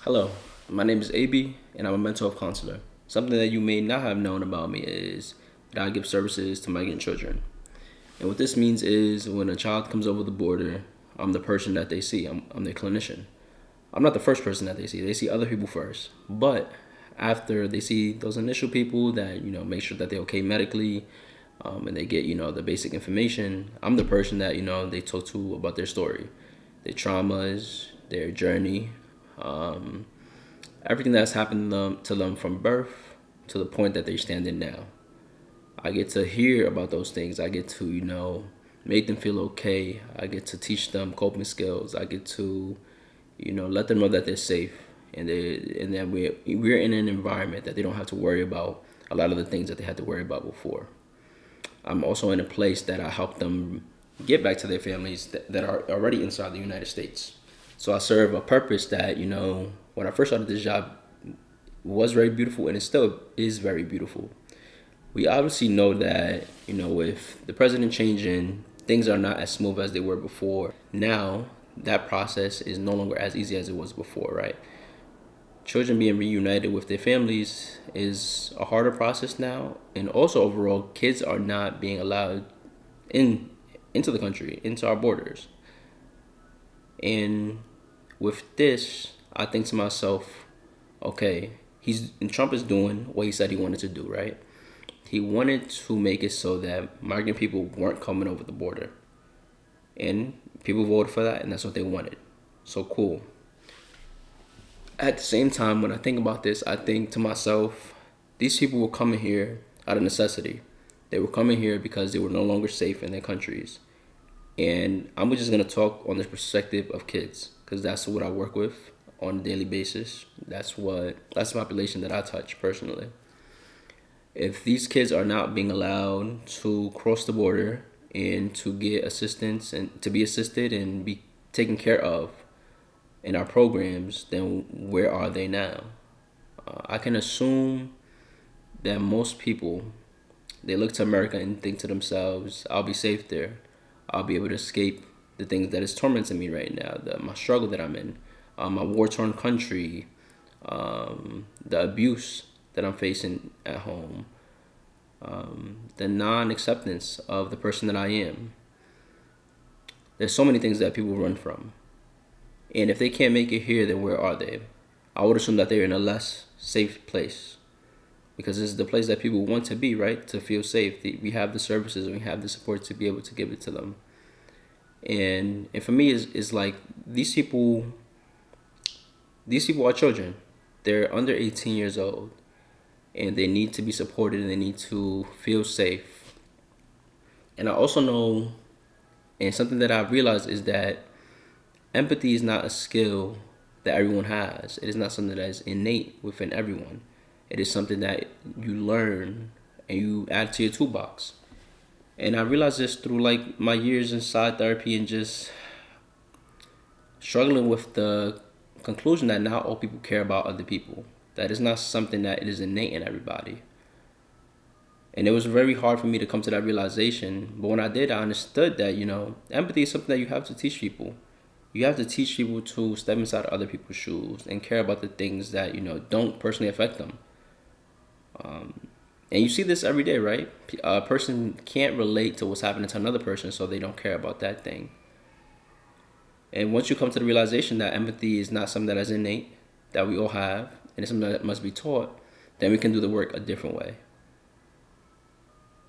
Hello, my name is AB, and I'm a mental health counselor. Something that you may not have known about me is that I give services to migrant children. And what this means is when a child comes over the border, I'm the person that they see. I'm their clinician. I'm not the first person that they see. They see other people first. But after they see those initial people that, make sure that they're okay medically, and they get, the basic information, I'm the person that, they talk to about their story, their traumas, their journey, um, everything that's happened to them from birth to the point that they're standing now. I get to hear about those things. I get to, make them feel okay. I get to teach them coping skills. I get to, let them know that they're safe and that we're in an environment that they don't have to worry about a lot of the things that they had to worry about before. I'm also in a place that I help them get back to their families that are already inside the United States. So I serve a purpose that, when I first started this job was very beautiful and it still is very beautiful. We obviously know that, with the president changing, things are not as smooth as they were before. Now, that process is no longer as easy as it was before, right? Children being reunited with their families is a harder process now, and also overall, kids are not being allowed into the country, into our borders. And with this, I think to myself, okay, Trump is doing what he said he wanted to do, right? He wanted to make it so that migrant people weren't coming over the border. And people voted for that, and that's what they wanted. So cool. At the same time, when I think about this, I think to myself, these people were coming here out of necessity. They were coming here because they were no longer safe in their countries. And I'm just going to talk on the perspective of kids because that's what I work with on a daily basis. That's the population that I touch personally. If these kids are not being allowed to cross the border and to get assistance and to be assisted and be taken care of in our programs, then where are they now? I can assume that most people, they look to America and think to themselves, I'll be safe there. I'll be able to escape the things that is tormenting me right now, my struggle that I'm in, my war-torn country, the abuse that I'm facing at home, the non-acceptance of the person that I am. There's so many things that people run from. And if they can't make it here, then where are they? I would assume that they're in a less safe place because this is the place that people want to be, right? To feel safe. We have the services and we have the support to be able to give it to them. And for me, it's like these people are children. They're under 18 years old and they need to be supported and they need to feel safe. And I also know, and something that I've realized is that empathy is not a skill that everyone has. It is not something that is innate within everyone. It is something that you learn and you add to your toolbox. And I realized this through like my years inside therapy and just struggling with the conclusion that not all people care about other people. That is not something that is innate in everybody. And it was very hard for me to come to that realization. But when I did, I understood that, empathy is something that you have to teach people. You have to teach people to step inside other people's shoes and care about the things that, don't personally affect them. And you see this every day, right? A person can't relate to what's happening to another person, so they don't care about that thing. And once you come to the realization that empathy is not something that is innate, that we all have, and it's something that must be taught, then we can do the work a different way.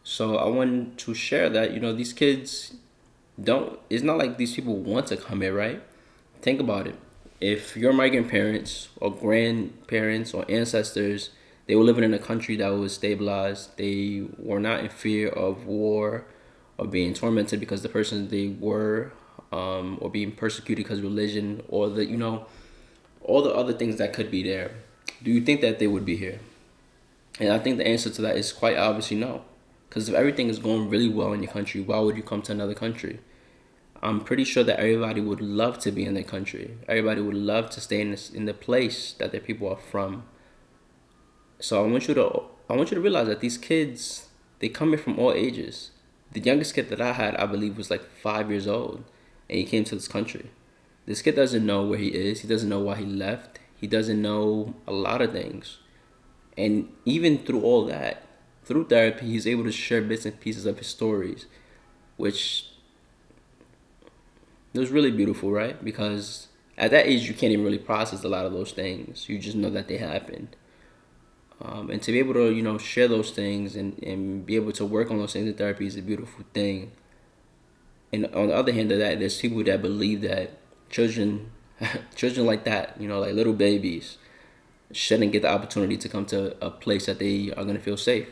So I wanted to share that, these kids it's not like these people want to come here, right? Think about it. If your migrant parents or grandparents or ancestors, they were living in a country that was stabilized, they were not in fear of war or being tormented because the person they were, or being persecuted because of religion or all the other things that could be there, do you think that they would be here? And I think the answer to that is quite obviously no. Because if everything is going really well in your country, why would you come to another country? I'm pretty sure that everybody would love to be in their country. Everybody would love to stay in the place that their people are from. So I want you to realize that these kids, they come here from all ages. The youngest kid that I had, I believe, was like 5 years old, and he came to this country. This kid doesn't know where he is. He doesn't know why he left. He doesn't know a lot of things. And even through all that, through therapy, he's able to share bits and pieces of his stories, which was really beautiful, right? Because at that age, you can't even really process a lot of those things. You just know that they happened. And to be able to, share those things and be able to work on those things in therapy is a beautiful thing. And on the other hand of that, there's people that believe that children, children like that, like little babies, shouldn't get the opportunity to come to a place that they are gonna feel safe.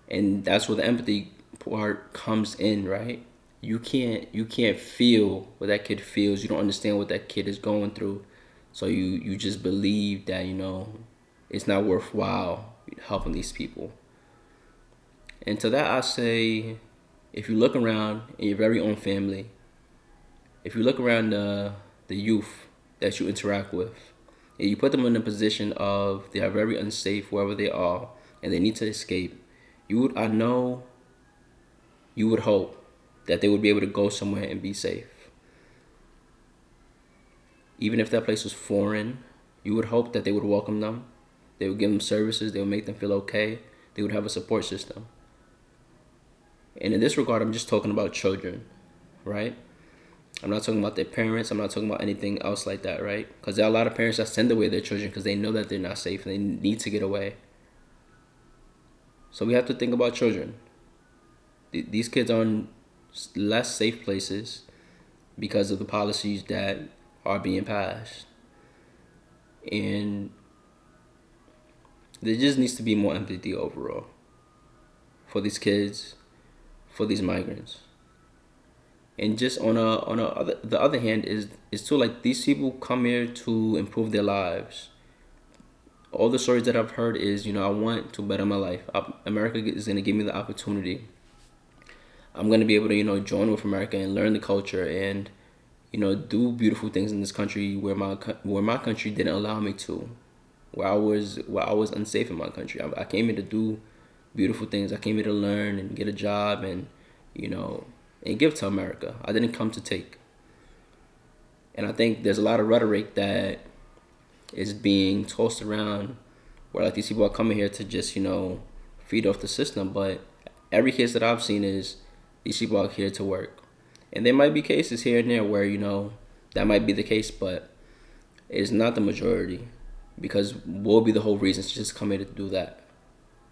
And that's where the empathy part comes in, right? You can't feel what that kid feels. You don't understand what that kid is going through, so you just believe that it's not worthwhile helping these people. And to that I say, if you look around in your very own family, if you look around the youth that you interact with, and you put them in a position of they are very unsafe wherever they are, and they need to escape, I know you would hope that they would be able to go somewhere and be safe. Even if that place was foreign, you would hope that they would welcome them. They would give them services. They would make them feel okay. They would have a support system. And in this regard, I'm just talking about children, right? I'm not talking about their parents. I'm not talking about anything else like that, right? Because there are a lot of parents that send away their children because they know that they're not safe and they need to get away. So we have to think about children. These kids are in less safe places because of the policies that are being passed. And there just needs to be more empathy overall for these kids, for these migrants. And just the other hand is too, like, these people come here to improve their lives. All the stories that I've heard is, I want to better my life. America is going to give me the opportunity. I'm going to be able to, join with America and learn the culture and, do beautiful things in this country where my country didn't allow me to, where I was unsafe in my country. I came here to do beautiful things. I came here to learn and get a job and, and give to America. I didn't come to take. And I think there's a lot of rhetoric that is being tossed around where, like, these people are coming here to just, feed off the system. But every case that I've seen is these people are here to work. And there might be cases here and there where, that might be the case, but it's not the majority. Because what would be the whole reason to just come here to do that,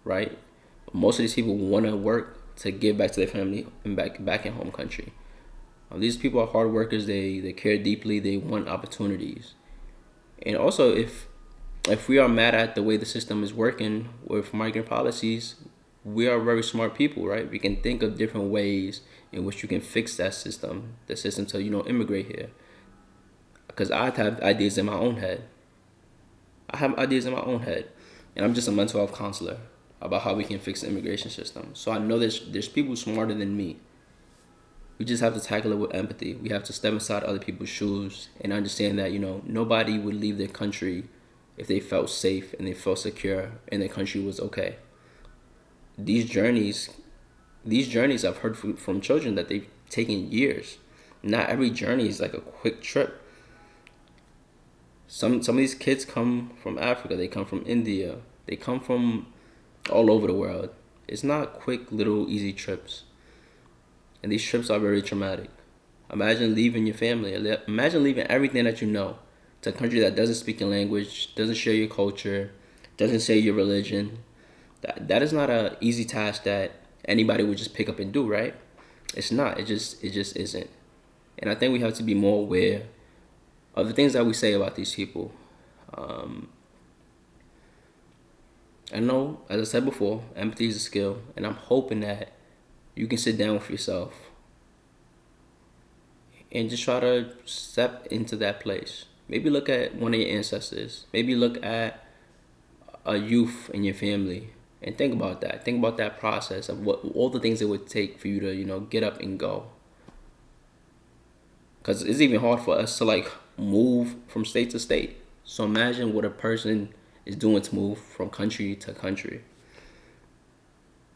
right? Most of these people want to work to give back to their family and back in home country. These people are hard workers. They care deeply. They want opportunities. And also, if we are mad at the way the system is working with migrant policies, we are very smart people, right? We can think of different ways in which you can fix the system to, immigrate here. Because I have ideas in my own head. And I'm just a mental health counselor about how we can fix the immigration system. So I know there's people smarter than me. We just have to tackle it with empathy. We have to step inside other people's shoes and understand that, nobody would leave their country if they felt safe and they felt secure and their country was okay. These journeys I've heard from children that they've taken years. Not every journey is like a quick trip. Some of these kids come from Africa. They come from India. They come from all over the world. It's not quick, little, easy trips. And these trips are very traumatic. Imagine leaving your family. Imagine leaving everything that you know to a country that doesn't speak your language, doesn't share your culture, doesn't share your religion. That is not an easy task that anybody would just pick up and do, right? It's not. It just isn't. And I think we have to be more aware of the things that we say about these people. I know, as I said before, empathy is a skill, and I'm hoping that you can sit down with yourself and just try to step into that place. Maybe look at one of your ancestors. Maybe look at a youth in your family and think about that. Think about that process of what all the things it would take for you to, get up and go. Because it's even hard for us to, move from state to state. So imagine what a person is doing to move from country to country.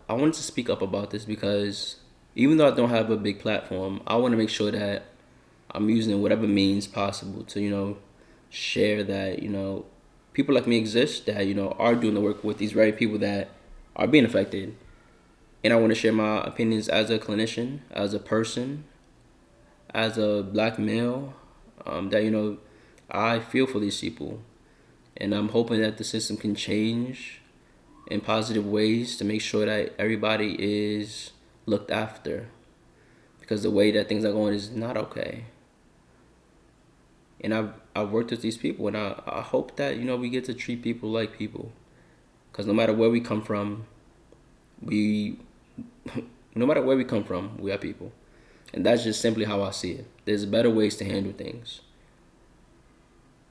I wanted to speak up about this because even though I don't have a big platform, I want to make sure that I'm using whatever means possible to, share that, people like me exist that, are doing the work with these very people that are being affected. And I want to share my opinions as a clinician, as a person, as a black male, that, I feel for these people. And I'm hoping that the system can change in positive ways to make sure that everybody is looked after. Because the way that things are going is not okay. And I've worked with these people, and I hope that, we get to treat people like people. Because no matter where we come from, we no matter where we come from, we are people. And that's just simply how I see it. There's better ways to handle things.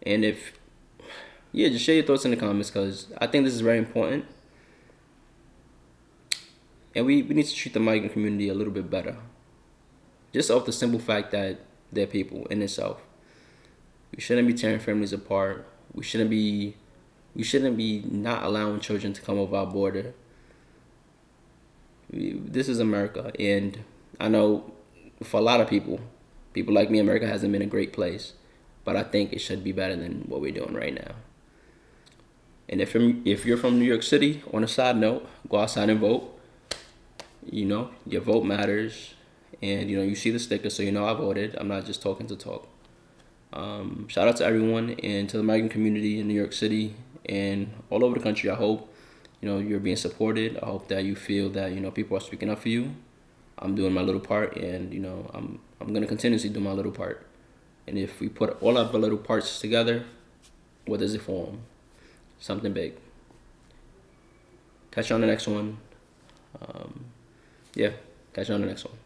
And just share your thoughts in the comments, because I think this is very important. And we need to treat the migrant community a little bit better. Just off the simple fact that they're people in itself. We shouldn't be tearing families apart. We shouldn't be not allowing children to come over our border. This is America, and I know for a lot of people like me, America hasn't been a great place, but I think it should be better than what we're doing right now. And if you're from New York City, on a side note, go outside and vote. Your vote matters, and you see the sticker, so I voted. I'm not just talking to talk. Shout out to everyone and to the migrant community in New York City and all over the country. I hope you're being supported. I hope that you feel that people are speaking up for you. I'm doing my little part, and I'm gonna continuously do my little part. And if we put all of our little parts together, what does it form? Something big. Catch you on the next one. Catch you on the next one.